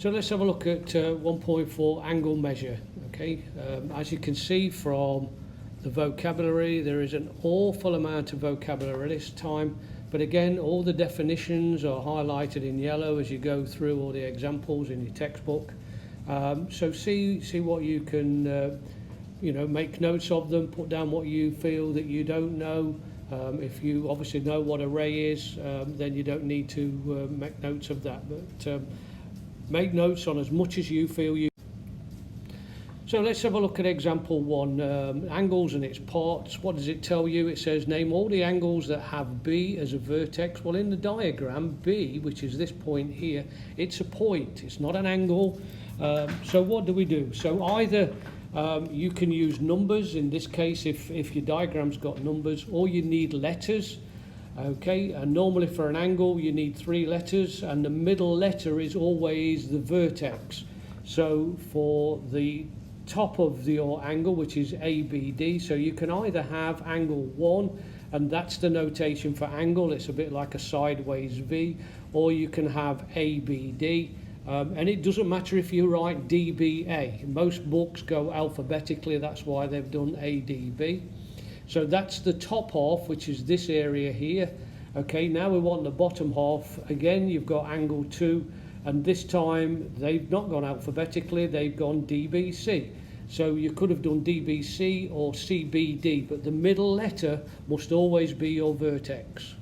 So let's have a look at 1.4 angle measure. Okay, as you can see from the vocabulary, there is an awful amount of vocabulary this time, but again, all the definitions are highlighted in yellow as you go through all the examples in your textbook. So see what you can make notes of them, put down what you feel that you don't know. If you obviously know what a ray is, then you don't need to make notes of that, but make notes on as much as you feel you. So let's have a look at example 1, angles and its parts. What does it tell you? It says name all the angles that have B as a vertex. Well, in the diagram, B, which is this point here, it's a point, it's not an angle. So what do? So either you can use numbers, in this case if your diagram's got numbers, or you need letters. Okay, and normally for an angle you need 3 letters, and the middle letter is always the vertex. So for the top of your angle, which is ABD, so you can either have angle 1, and that's the notation for angle, it's a bit like a sideways V, or you can have ABD, and it doesn't matter if you write DBA. Most books go alphabetically, that's why they've done ADB. So that's the top half, which is this area here. Okay, now we want the bottom half. Again, you've got angle 2, and this time they've not gone alphabetically, they've gone DBC. So you could have done DBC or CBD, but the middle letter must always be your vertex.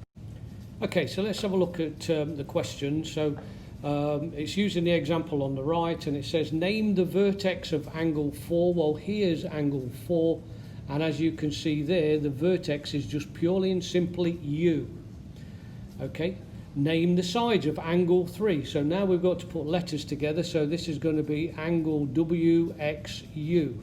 Okay, so let's have a look at the question. So it's using the example on the right, and it says name the vertex of angle 4. Well, here's angle 4. And as you can see there, the vertex is just purely and simply U. Okay, name the sides of angle 3. So now we've got to put letters together. So this is going to be angle WXU.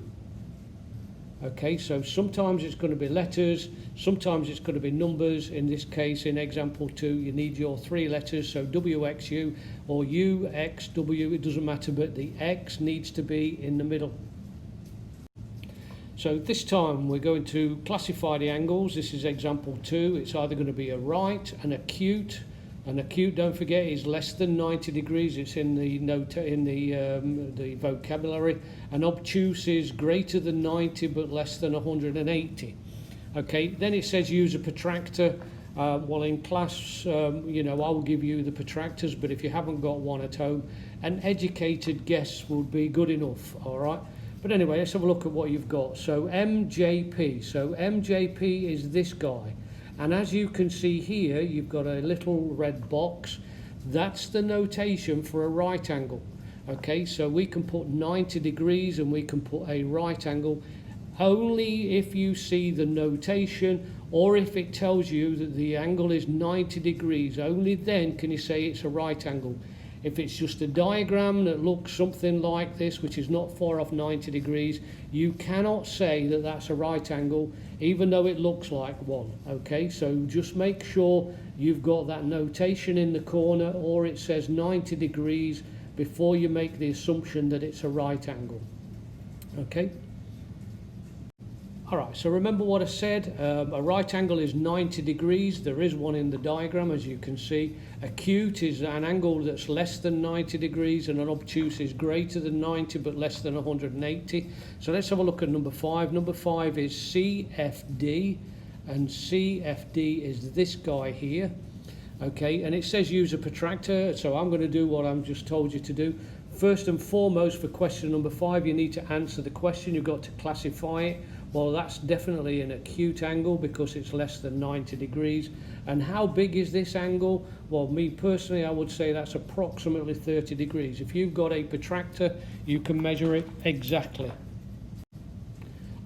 Okay, so sometimes it's going to be letters, sometimes it's going to be numbers. In this case, in example 2, you need your 3 letters, so WXU or UXW, it doesn't matter, but the X needs to be in the middle. So this time we're going to classify the angles. This is example 2. It's either going to be a right, an acute. An acute, don't forget, is less than 90 degrees. It's in the the vocabulary. An obtuse is greater than 90 but less than 180. Okay. Then it says use a protractor. Well, in class, I will give you the protractors, but if you haven't got one at home, an educated guess would be good enough. All right. But anyway, let's have a look at what you've got. So MJP. So MJP is this guy. And as you can see here, you've got a little red box. That's the notation for a right angle. Okay, so we can put 90 degrees and we can put a right angle only if you see the notation, or if it tells you that the angle is 90 degrees. Only then can you say it's a right angle. If it's just a diagram that looks something like this, which is not far off 90 degrees, you cannot say that that's a right angle, even though it looks like one. Okay, so just make sure you've got that notation in the corner, or it says 90 degrees before you make the assumption that it's a right angle. Okay. All right, so remember what I said, a right angle is 90 degrees. There is one in the diagram, as you can see. Acute is an angle that's less than 90 degrees, and an obtuse is greater than 90 but less than 180. So let's have a look at number 5. Number 5 is CFD, and CFD is this guy here. Okay, and it says use a protractor, so I'm going to do what I've just told you to do. First and foremost, for question number 5, you need to answer the question. You've got to classify it. Well, that's definitely an acute angle because it's less than 90 degrees. And how big is this angle? Well, me personally, I would say that's approximately 30 degrees. If you've got a protractor, you can measure it exactly.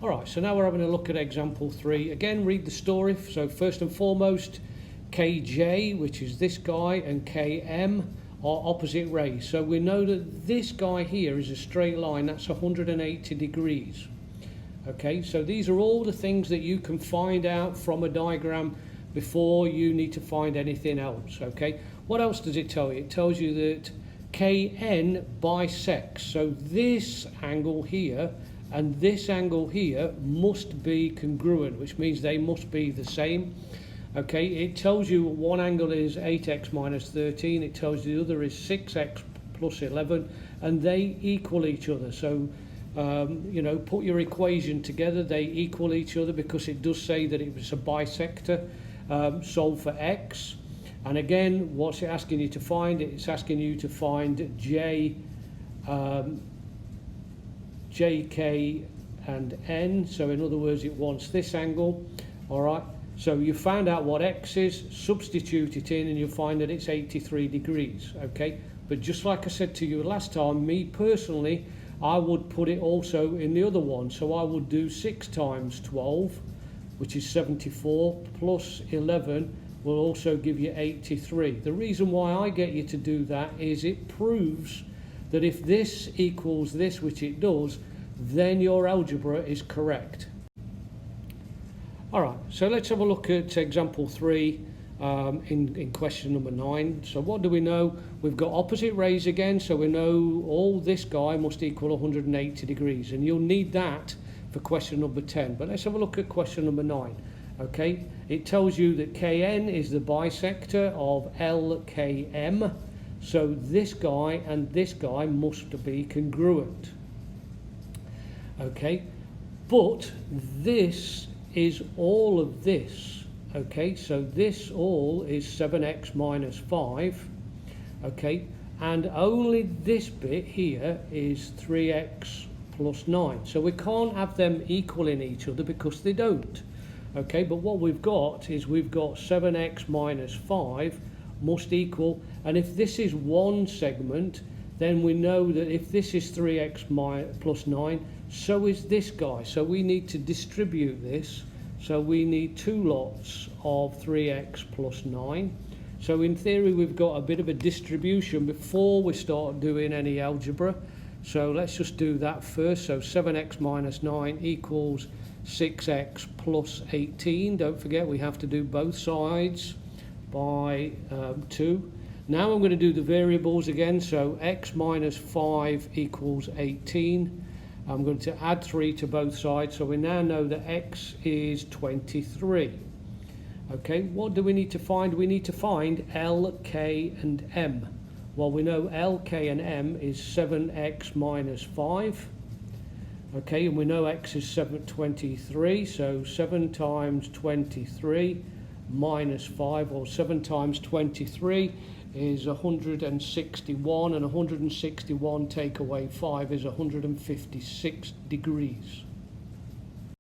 All right, so now we're having a look at example 3. Again, read the story. So first and foremost, KJ, which is this guy, and KM are opposite rays. So we know that this guy here is a straight line. That's 180 degrees. Okay, so these are all the things that you can find out from a diagram before you need to find anything else. Okay, what else does it tell you? It tells you that KN bisects. So this angle here and this angle here must be congruent, which means they must be the same. Okay, it tells you one angle is 8x minus 13. It tells you the other is 6x plus 11, and they equal each other. So you know, put your equation together, they equal each other, because it does say that it was a bisector. Solve for x, and again, what's it asking you to find? It's asking you to find j, k and n. So in other words, it wants this angle. All right, so you found out what x is, substitute it in, and you'll find that it's 83 degrees. Okay, but just like I said to you last time, me personally, I would put it also in the other one. So I would do 6 times 12, which is 74, plus 11 will also give you 83. The reason why I get you to do that is it proves that if this equals this, which it does, then your algebra is correct. All right, so let's have a look at example 3 in question number 9. So what do we know? We've got opposite rays again, so we know all this guy must equal 180 degrees, and you'll need that for question number 10. But let's have a look at question number 9. Okay, it tells you that Kn is the bisector of LKM, so this guy and this guy must be congruent. Okay, but this is all of this. Okay, so this all is 7x minus 5. Okay, and only this bit here is 3x plus 9. So we can't have them equaling each other because they don't. Okay, but what we've got is we've got 7x minus 5 must equal, and if this is one segment, then we know that if this is 3x plus 9, so is this guy. So we need to distribute this. So we need 2 lots of 3x plus 9. So in theory, we've got a bit of a distribution before we start doing any algebra. So let's just do that first. So 7x minus 9 equals 6x plus 18. Don't forget, we have to do both sides by 2. Now I'm going to do the variables again. So x minus 5 equals 18. I'm going to add 3 to both sides, so we now know that x is 23. Okay, what do we need to find? We need to find L, K and M. Well, we know L, K and M is 7x minus 5. Okay, and we know x is 23, so 7 times 23 minus 5, or 7 times 23 is 161, and 161 take away 5 is 156 degrees.